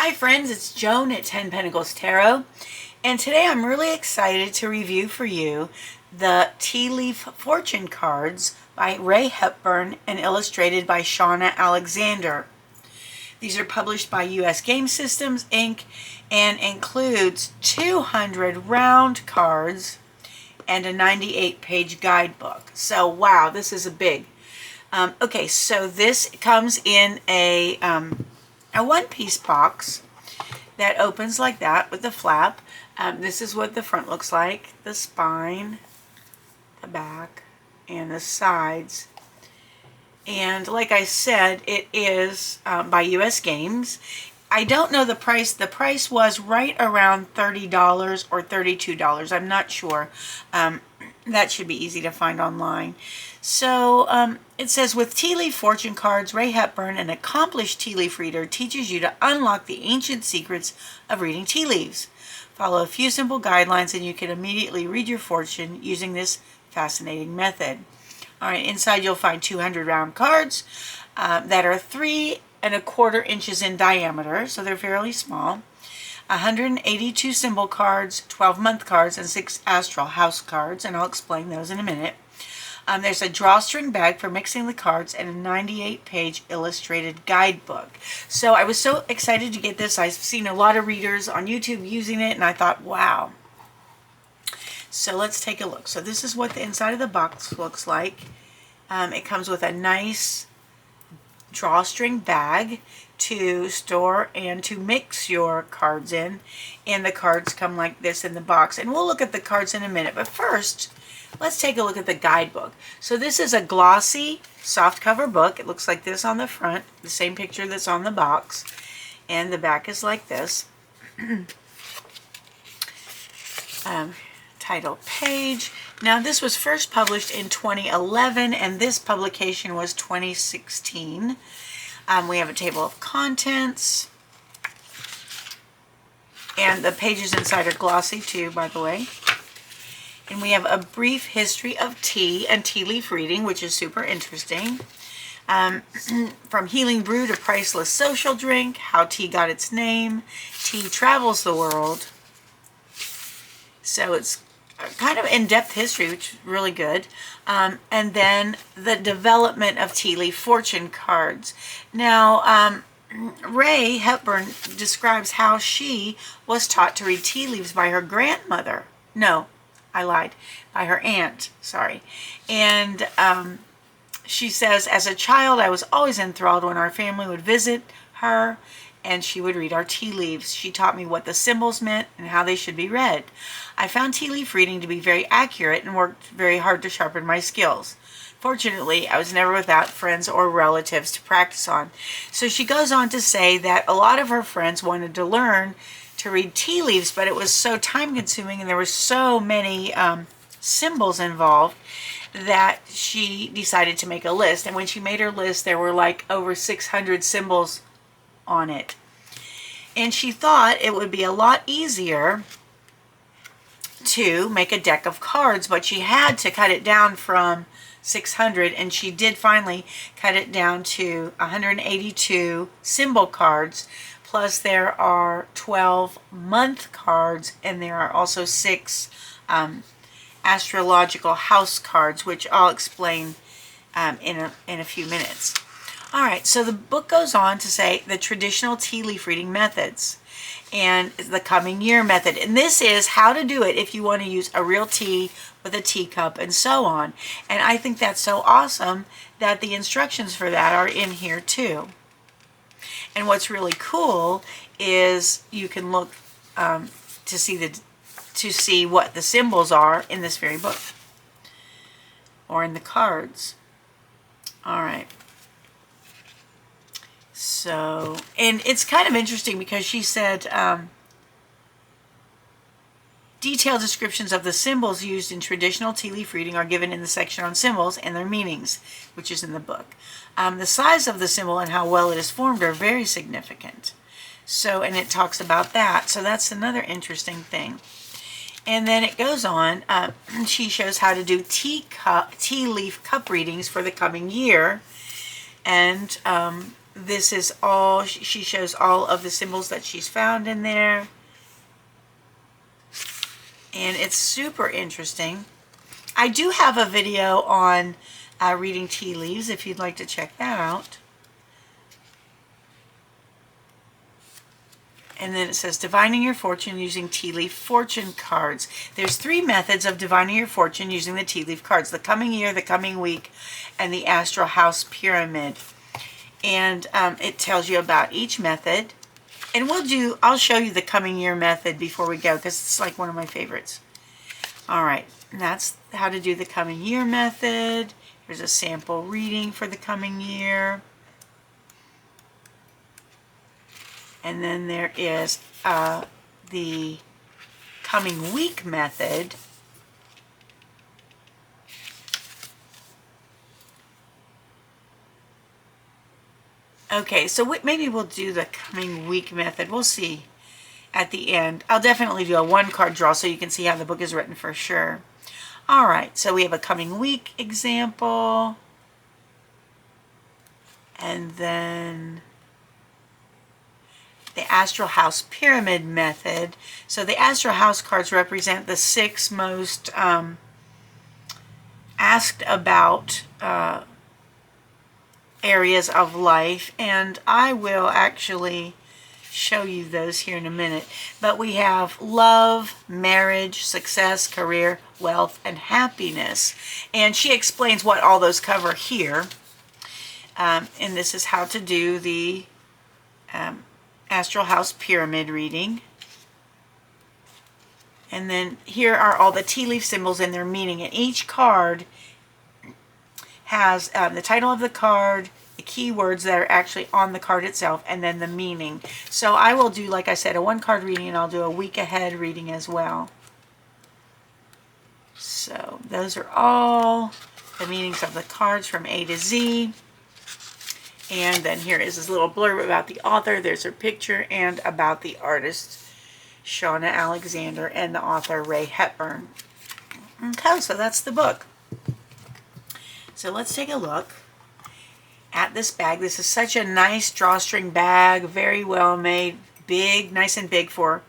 Hi friends, it's Joan at 10 Pentacles Tarot, and today I'm really excited to review for you the Tea Leaf Fortune cards by Rae Hepburn and illustrated by Shawna Alexander. These are published by US Game Systems Inc. and includes 200 round cards and a 98-page guidebook. So wow, this is a big. Okay, so this comes in a one-piece box that opens like that with the flap. This is what the front looks like, the spine, the back, and the sides. And like I said, it is by US Games. I don't know the price. The price was right around $30 or $32. I'm not sure. That should be easy to find online. So it says, with Tea Leaf Fortune cards, Rae Hepburn, an accomplished tea leaf reader, teaches you to unlock the ancient secrets of reading tea leaves. Follow a few simple guidelines and you can immediately read your fortune using this fascinating method. All right, inside you'll find 200 round cards that are 3¼ inches in diameter, so they're fairly small. 182 symbol cards, 12 month cards, and 6 astral house cards, and I'll explain those in a minute. There's a drawstring bag for mixing the cards and a 98-page illustrated guidebook. So I was so excited to get this. I've seen a lot of readers on YouTube using it, and I thought, wow. So let's take a look. So this is what the inside of the box looks like. It comes with a nice drawstring bag to store and to mix your cards in, and the cards come like this in the box, and we'll look at the cards in a minute. But first, let's take a look at the guidebook. So this is a glossy soft cover book. It looks like this on the front, the same picture that's on the box, and the back is like this. Title page. Now this was first published in 2011 and this publication was 2016. We have a table of contents, and the pages inside are glossy too, by the way. And we have a brief history of tea and tea leaf reading, which is super interesting. From healing brew to priceless social drink, how tea got its name, tea travels the world. So it's kind of in-depth history, which is really good. And then the development of tea leaf fortune cards. Now, Rae Hepburn describes how she was taught to read tea leaves by her grandmother. No, I lied. By her aunt, sorry. And she says, as a child, I was always enthralled when our family would visit her and she would read our tea leaves. She taught me what the symbols meant and how they should be read. I found tea leaf reading to be very accurate and worked very hard to sharpen my skills. Fortunately, I was never without friends or relatives to practice on. So she goes on to say that a lot of her friends wanted to learn to read tea leaves, but it was so time-consuming and there were so many symbols involved that she decided to make a list. And when she made her list, there were like over 600 symbols on it. And she thought it would be a lot easier to make a deck of cards, but she had to cut it down from 600, and she did finally cut it down to 182 symbol cards, plus there are 12 month cards, and there are also 6 astrological house cards, which I'll explain in a few minutes. All right, so the book goes on to say the traditional tea leaf reading methods and the coming year method. And this is how to do it if you want to use a real tea with a teacup and so on. And I think that's so awesome that the instructions for that are in here too. And what's really cool is you can look to see what the symbols are in this very book or in the cards. All right. So, and it's kind of interesting because she said detailed descriptions of the symbols used in traditional tea leaf reading are given in the section on symbols and their meanings, which is in the book. The size of the symbol and how well it is formed are very significant. So, and it talks about that. So that's another interesting thing. And then it goes on. She shows how to do tea leaf cup readings for the coming year. And this is all, she shows all of the symbols that she's found in there. And it's super interesting. I do have a video on reading tea leaves if you'd like to check that out. And then it says divining your fortune using tea leaf fortune cards. There's 3 methods of divining your fortune using the tea leaf cards: the coming year, the coming week, and the astral house pyramid. And it tells you about each method. And I'll show you the coming year method before we go, because it's like one of my favorites. All right, and that's how to do the coming year method. Here's a sample reading for the coming year. And then there is the coming week method. Okay, so maybe we'll do the coming week method. We'll see at the end. I'll definitely do a 1-card draw so you can see how the book is written for sure. All right, so we have a coming week example. And then the Astral House Pyramid method. So the Astral House cards represent the 6 most asked about areas of life, and I will actually show you those here in a minute. But we have love, marriage, success, career, wealth, and happiness. And she explains what all those cover here. And this is how to do the Astral House Pyramid reading. And then here are all the tea leaf symbols and their meaning. And each card has the title of the card, the keywords that are actually on the card itself, and then the meaning. So I will do, like I said, a 1-card reading, and I'll do a week ahead reading as well. So those are all the meanings of the cards from A to Z. And then here is this little blurb about the author. There's her picture, and about the artist, Shawna Alexander, and the author, Rae Hepburn. Okay, so that's the book. So let's take a look at this bag. This is such a nice drawstring bag, very well made, big, nice and big for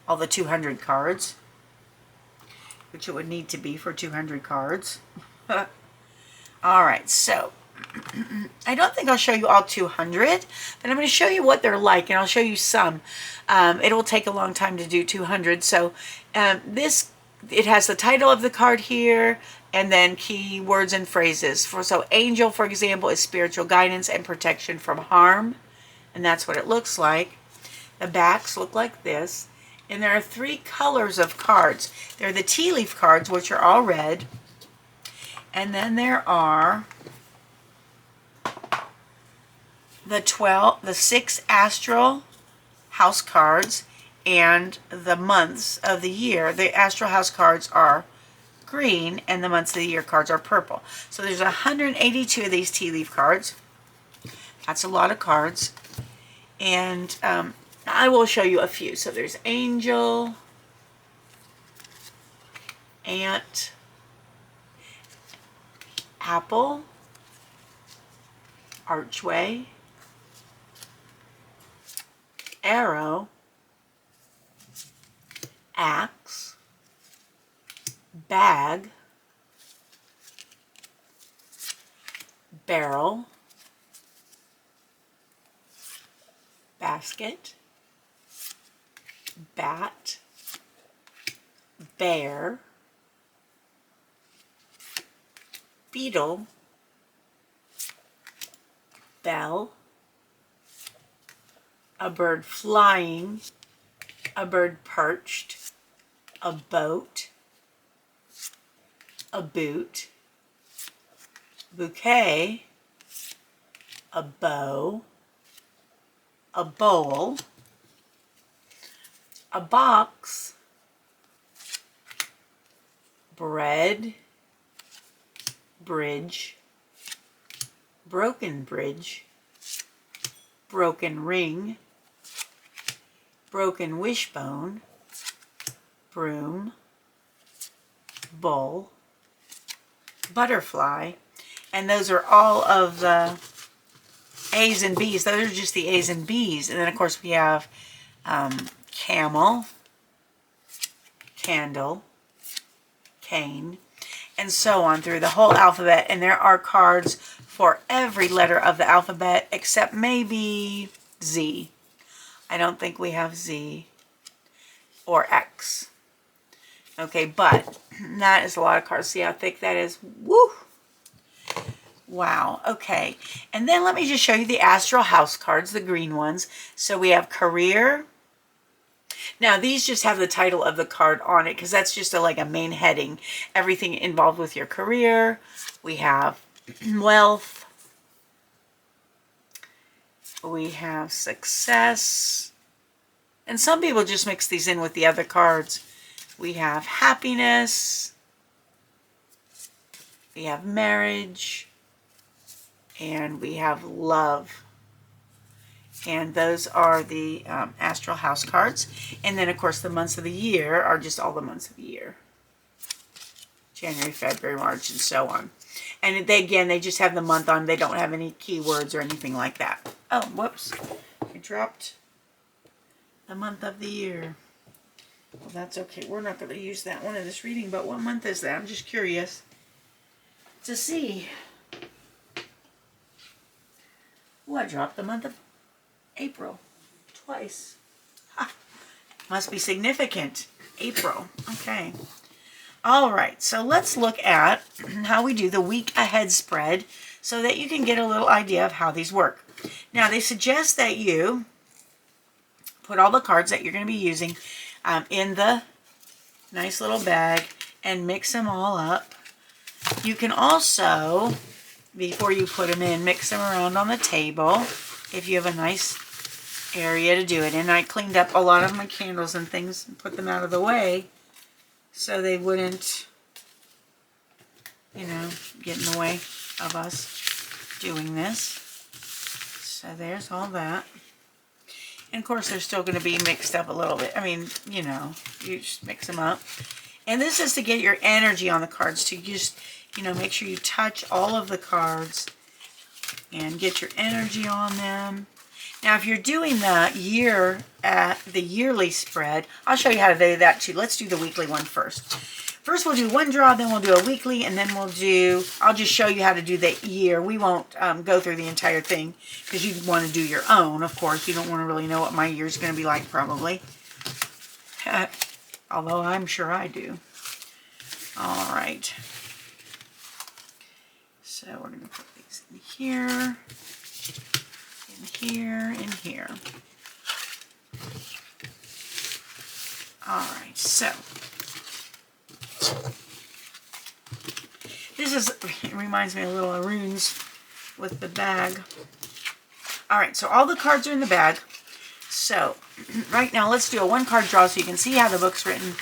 all the 200 cards, which it would need to be for 200 cards. All right, so I don't think I'll show you all 200, but I'm going to show you what they're like, and I'll show you some. It will take a long time to do 200, so it has the title of the card here, and then key words and phrases. So angel, for example, is spiritual guidance and protection from harm, and that's what it looks like. The backs look like this, and there are 3 colors of cards. There are the tea leaf cards, which are all red, and then there are the 6 astral house cards and the months of the year. The astral house cards are green, and the months of the year cards are purple. So there's 182 of these tea leaf cards. That's a lot of cards. And I will show you a few. So there's angel, ant, apple, archway, arrow, axe, bag, barrel, basket, bat, bear, beetle, bell, a bird flying, a bird perched, a boat, a boot, bouquet, a bow, a bowl, a box, bread, bridge, broken bridge, broken ring, broken wishbone, broom, bull, butterfly, and those are all of the A's and B's. Those are just the A's and B's. And then, of course, we have camel, candle, cane, and so on through the whole alphabet. And there are cards for every letter of the alphabet except maybe Z. I don't think we have Z or X. Okay, but that is a lot of cards. See how thick that is? Woo! Wow, okay. And then let me just show you the Astral House cards, the green ones. So we have career. Now, these just have the title of the card on it because that's just like a main heading. Everything involved with your career. We have wealth. We have success. And some people just mix these in with the other cards. We have happiness. We have marriage. And we have love. And those are the Astral House cards. And then, of course, the months of the year are just all the months of the year. January, February, March, and so on. And they, again, they just have the month on. They don't have any keywords or anything like that. Oh, whoops. I dropped the month of the year. Well, that's okay. We're not going to use that one in this reading, but what month is that? I'm just curious to see. Oh, I dropped the month of April twice. Ha. Must be significant. April. Okay. All right. So let's look at how we do the week ahead spread so that you can get a little idea of how these work. Now, they suggest that you put all the cards that you're going to be using in the nice little bag and mix them all up. You can also, before you put them in, mix them around on the table if you have a nice area to do it in. I cleaned up a lot of my candles and things and put them out of the way so they wouldn't, you know, get in the way of us doing this. So there's all that. And of course they're still going to be mixed up a little bit. I mean, you know, you just mix them up. And this is to get your energy on the cards, to just, you know, make sure you touch all of the cards and get your energy on them. Now, if you're doing the yearly spread, I'll show you how to do that too. Let's do the weekly one first. First, we'll do one draw, then we'll do a weekly, and then I'll just show you how to do the year. We won't go through the entire thing because you want to do your own, of course. You don't want to really know what my year is going to be like, probably. Although I'm sure I do. All right. So we're going to put these in here, in here, in here. All right, so this it reminds me a little of runes with the bag. All right, so all the cards are in the bag. So right now, let's do a one card draw so you can see how the book's written.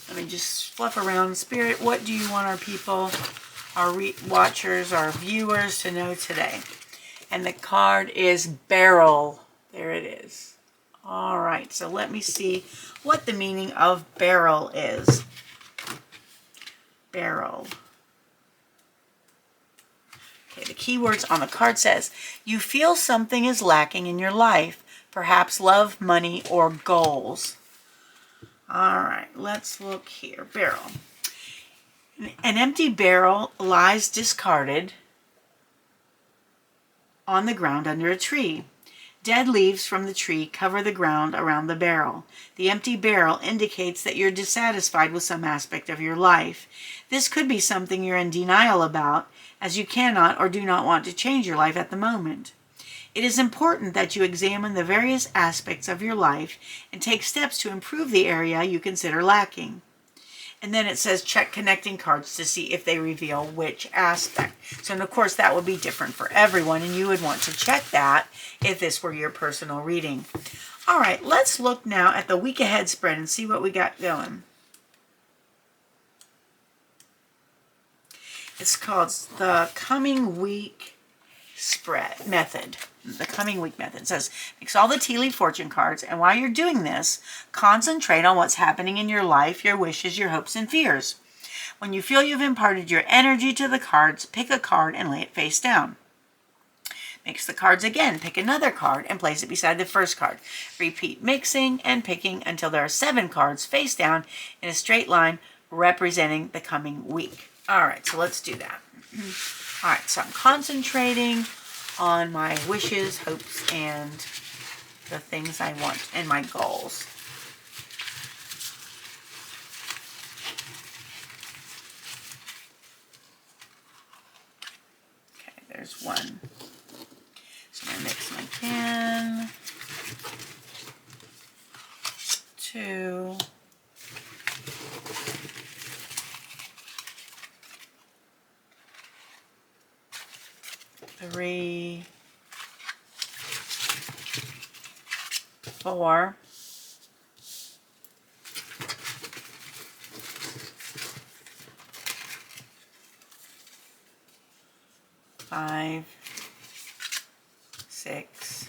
Let me just fluff around. Spirit, what do you want our people, our watchers, our viewers to know today? And the card is barrel. There it is. All right, so let me see what the meaning of barrel is. Barrel. Okay, the keywords on the card says, you feel something is lacking in your life, perhaps love, money, or goals. All right, let's look here. Barrel. An empty barrel lies discarded on the ground under a tree. Dead leaves from the tree cover the ground around the barrel. The empty barrel indicates that you're dissatisfied with some aspect of your life. This could be something you're in denial about, as you cannot or do not want to change your life at the moment. It is important that you examine the various aspects of your life and take steps to improve the area you consider lacking. And then it says check connecting cards to see if they reveal which aspect. So, and of course, that would be different for everyone, and you would want to check that if this were your personal reading. All right, let's look now at the week ahead spread and see what we got going. It's called the coming week spread method. The coming week method. It says, mix all the tea leaf fortune cards, and while you're doing this, concentrate on what's happening in your life, your wishes, your hopes, and fears. When you feel you've imparted your energy to the cards, pick a card and lay it face down. Mix the cards again. Pick another card and place it beside the first card. Repeat mixing and picking until there are 7 cards face down in a straight line representing the coming week. All right, so let's do that. All right, so I'm concentrating on my wishes, hopes, and the things I want and my goals. Okay, there's one. So I'm going to mix my can. 2. 3, 4, 5, 6,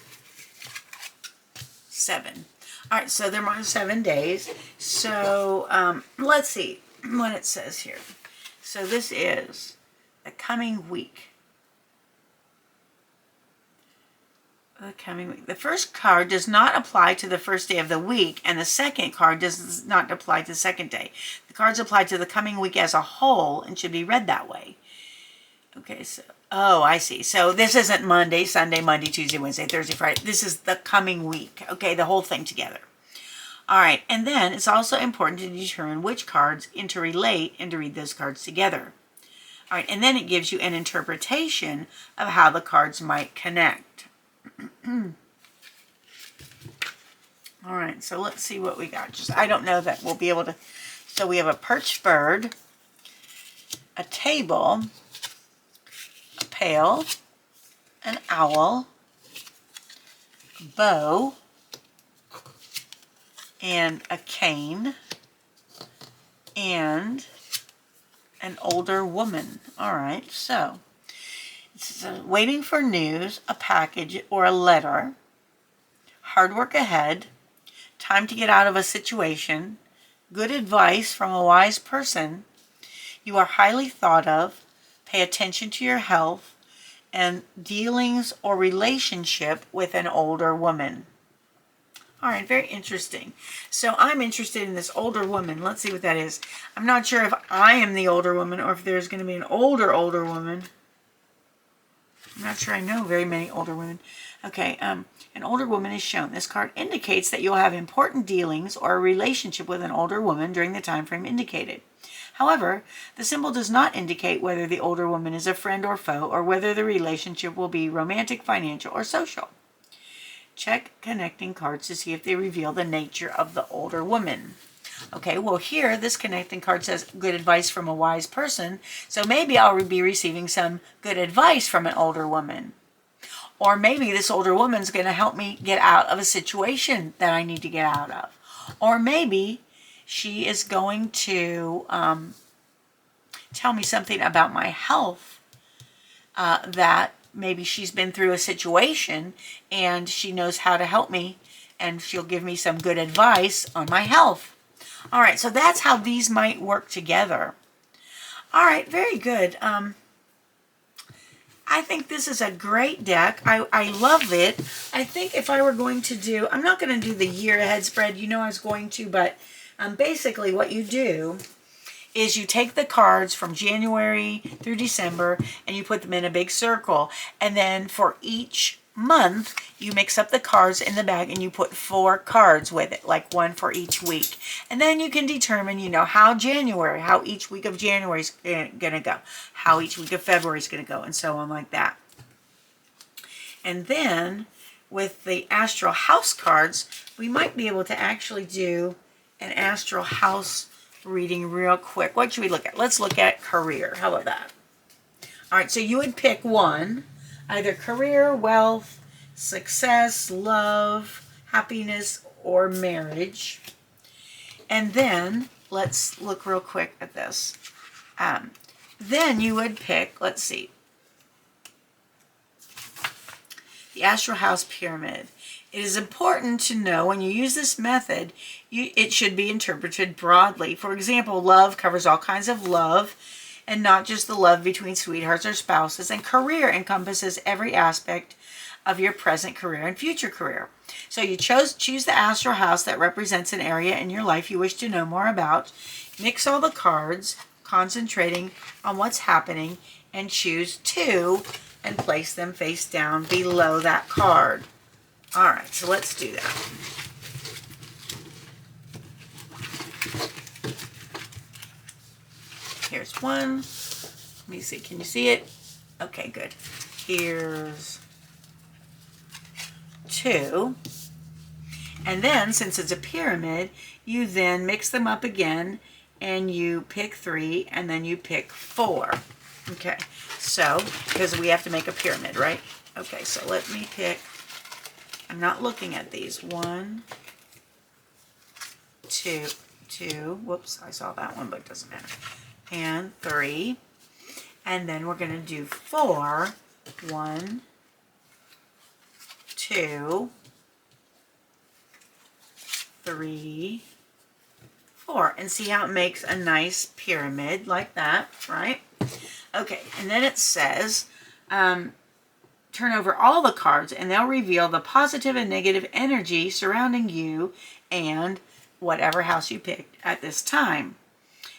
7. All right, so there are 7 days. So let's see what it says here. So this is the coming week. The first card does not apply to the first day of the week, and the second card does not apply to the second day. The cards apply to the coming week as a whole and should be read that way. Okay, so, oh, I see. So this isn't Monday, Sunday, Monday, Tuesday, Wednesday, Thursday, Friday. This is the coming week. Okay, the whole thing together. All right, and then it's also important to determine which cards interrelate and to read those cards together. All right, and then it gives you an interpretation of how the cards might connect. All right, so let's see what we got. I don't know that we'll be able to. So we have a perched bird, a table, a pail, an owl, a bow, and a cane, and an older woman. All right, so it's waiting for news, a package, or a letter, hard work ahead, time to get out of a situation, good advice from a wise person, you are highly thought of, pay attention to your health, and dealings or relationship with an older woman. All right, very interesting. So I'm interested in this older woman. Let's see what that is. I'm not sure if I am the older woman or if there's going to be an older woman. I'm not sure I know very many older women. Okay, an older woman is shown. This card indicates that you'll have important dealings or a relationship with an older woman during the time frame indicated. However, the symbol does not indicate whether the older woman is a friend or foe or whether the relationship will be romantic, financial, or social. Check connecting cards to see if they reveal the nature of the older woman. Okay, well here, this connecting card says good advice from a wise person. So maybe I'll be receiving some good advice from an older woman. Or maybe this older woman's going to help me get out of a situation that I need to get out of. Or maybe she is going to tell me something about my health that maybe she's been through a situation and she knows how to help me and she'll give me some good advice on my health. All right, so that's how these might work together. All right, very good. I think this is a great deck. I love it. I think if I were going to do, I'm not going to do the year ahead spread. You know I was going to, but basically what you do is you take the cards from January through December and you put them in a big circle. And then for each month, you mix up the cards in the bag and you put 4 cards with it, like one for each week. And then you can determine, you know, how each week of January is going to go, how each week of February is going to go, and so on like that. And then with the Astral House cards, we might be able to actually do an Astral House reading real quick. What should we look at? Let's look at career. How about that? All right, so you would pick one, either career, wealth, success, love, happiness, or marriage. And then let's look real quick at this. Then you would pick, let's see, the Astral House Pyramid. It is important to know when you use this method, it should be interpreted broadly. For example, love covers all kinds of love, and not just the love between sweethearts or spouses. And career encompasses every aspect of your present career and future career. So you choose the astral house that represents an area in your life you wish to know more about. Mix all the cards, concentrating on what's happening, and choose 2 and place them face down below that card. All right, so let's do that. Here's 1. Let me see, can you see it? Okay, good. Here's 2. And then, since it's a pyramid, you then mix them up again, and you pick 3, and then you pick 4. Okay, so, because we have to make a pyramid, right? Okay, so let me pick, I'm not looking at these. 1, 2, whoops, I saw that one, but it doesn't matter. And 3. And then we're going to do 4. 1, 2, 3, 4. And see how it makes a nice pyramid like that, right? Okay, and then it says, turn over all the cards and they'll reveal the positive and negative energy surrounding you and whatever house you picked at this time.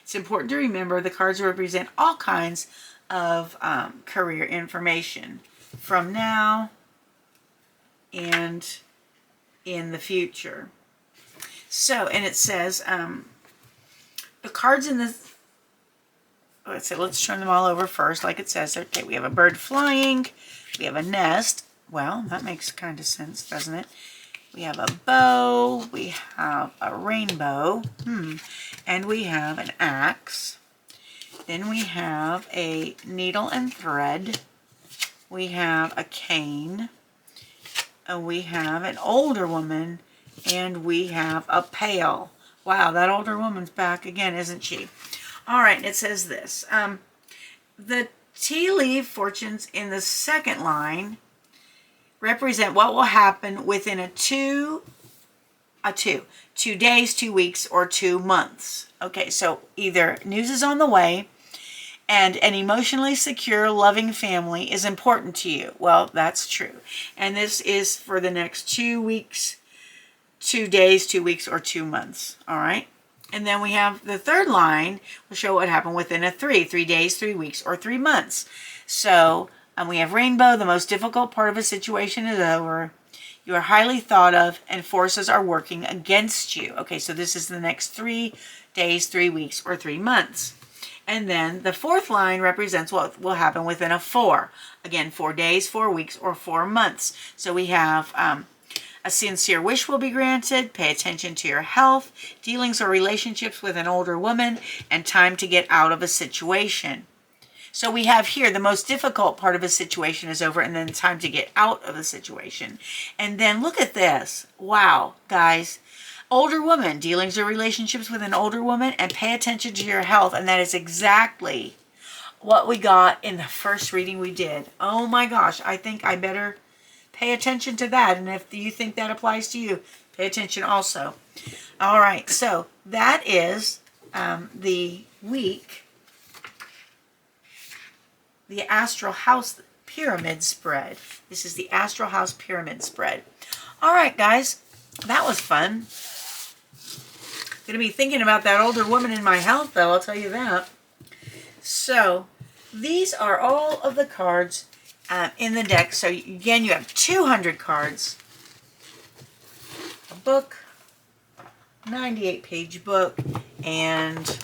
It's important to remember the cards represent all kinds of career information from now and in the future. So, and it says, the cards in this, let's turn them all over first, like it says. Okay, we have a bird flying, we have a nest. Well, that makes kind of sense, doesn't it? We have a bow, we have a rainbow, and we have an axe. Then we have a needle and thread. We have a cane. We have an older woman, and we have a pail. Wow, that older woman's back again, isn't she? All right, it says this. The tea leaf fortunes in the second line represent what will happen within 2 days, 2 weeks, or 2 months. Okay, so either news is on the way and an emotionally secure, loving family is important to you. Well, that's true. And this is for the next 2 weeks, 2 days, 2 weeks, or 2 months. All right. And then we have the third line will show what happened within 3 days, 3 weeks, or 3 months. So we have rainbow. The most difficult part of a situation is over. You are highly thought of and forces are working against you. Okay, so this is the next 3 days, 3 weeks, or 3 months. And then the fourth line represents what will happen within 4. Again, 4 days, 4 weeks, or 4 months. So we have a sincere wish will be granted, pay attention to your health, dealings or relationships with an older woman, and time to get out of a situation. So we have here the most difficult part of a situation is over, and then time to get out of the situation. And then look at this. Wow, guys. Older woman, dealings or relationships with an older woman, and pay attention to your health. And that is exactly what we got in the first reading we did. Oh my gosh, I think I better pay attention to that. And if you think that applies to you, pay attention also. All right, so that is the week, the Astral House Pyramid Spread. This is the Astral House Pyramid Spread. All right, guys, that was fun. Going to be thinking about that older woman in my health, though, I'll tell you that. So, these are all of the cards in the deck. So, again, you have 200 cards. A book, 98-page book, and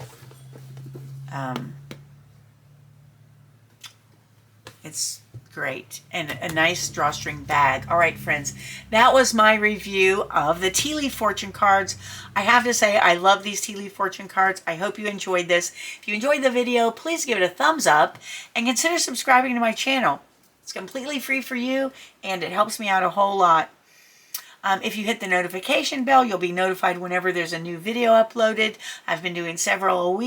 it's great, and a nice drawstring bag. All right, friends, that was my review of the Tea Leaf Fortune cards. I have to say, I love these Tea Leaf Fortune cards. I hope you enjoyed this. If you enjoyed the video, please give it a thumbs up and consider subscribing to my channel. It's completely free for you, and it helps me out a whole lot. If you hit the notification bell, you'll be notified whenever there's a new video uploaded. I've been doing several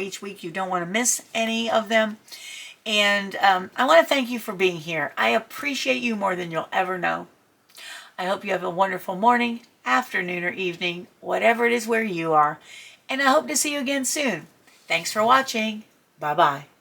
each week. You don't want to miss any of them. And I want to thank you for being here. I appreciate you more than you'll ever know. I hope you have a wonderful morning, afternoon, or evening, whatever it is where you are. And I hope to see you again soon. Thanks for watching. Bye-bye.